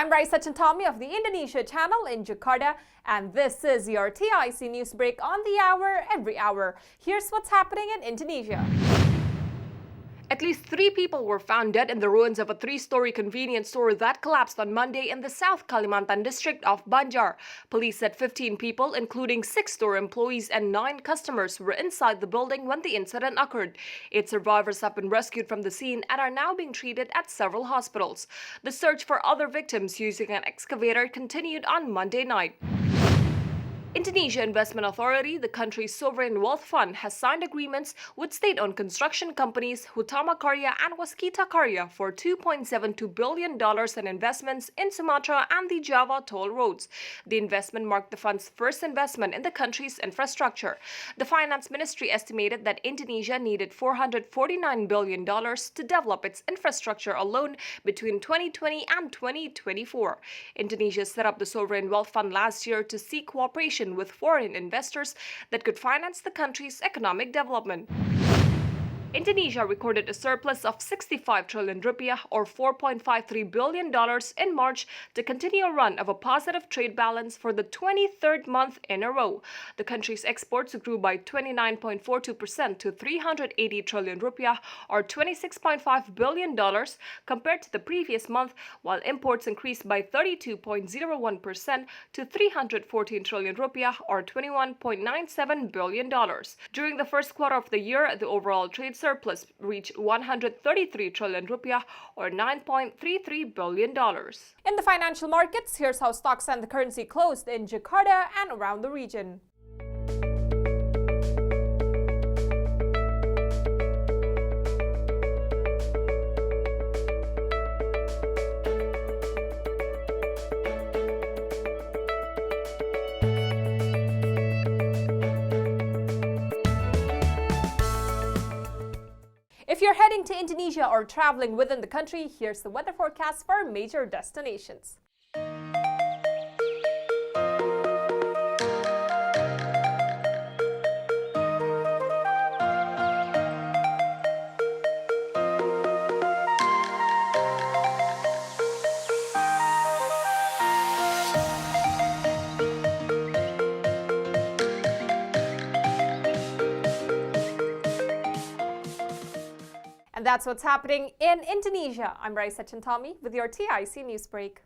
I'm Raisa Chantami of the Indonesia channel in Jakarta, and this is your TIC News Break on the hour, every hour. Here's what's happening in Indonesia. At least 3 people were found dead in the ruins of a 3-story convenience store that collapsed on Monday in the South Kalimantan district of Banjar. Police said 15 people, including 6 store employees and 9 customers, were inside the building when the incident occurred. 8 survivors have been rescued from the scene and are now being treated at several hospitals. The search for other victims using an excavator continued on Monday night. Indonesia Investment Authority, the country's sovereign wealth fund, has signed agreements with state-owned construction companies Hutama Karya and Waskita Karya for $2.72 billion in investments in Sumatra and the Java toll roads. The investment marked the fund's first investment in the country's infrastructure. The finance ministry estimated that Indonesia needed $449 billion to develop its infrastructure alone between 2020 and 2024. Indonesia set up the sovereign wealth fund last year to seek cooperation with foreign investors that could finance the country's economic development. Indonesia recorded a surplus of 65 trillion rupiah or $4.53 billion in March to continue a run of a positive trade balance for the 23rd month in a row. The country's exports grew by 29.42% to 380 trillion rupiah or $26.5 billion compared to the previous month, while imports increased by 32.01% to 314 trillion rupiah or $21.97 billion. During the first quarter of the year, the overall trade surplus reached 133 trillion rupiah or $9.33 billion. In the financial markets, here's how stocks and the currency closed in Jakarta and around the region. If you're heading to Indonesia or traveling within the country, here's the weather forecast for major destinations. And that's what's happening in Indonesia. I'm Raisa Chantami with your TIC News Break.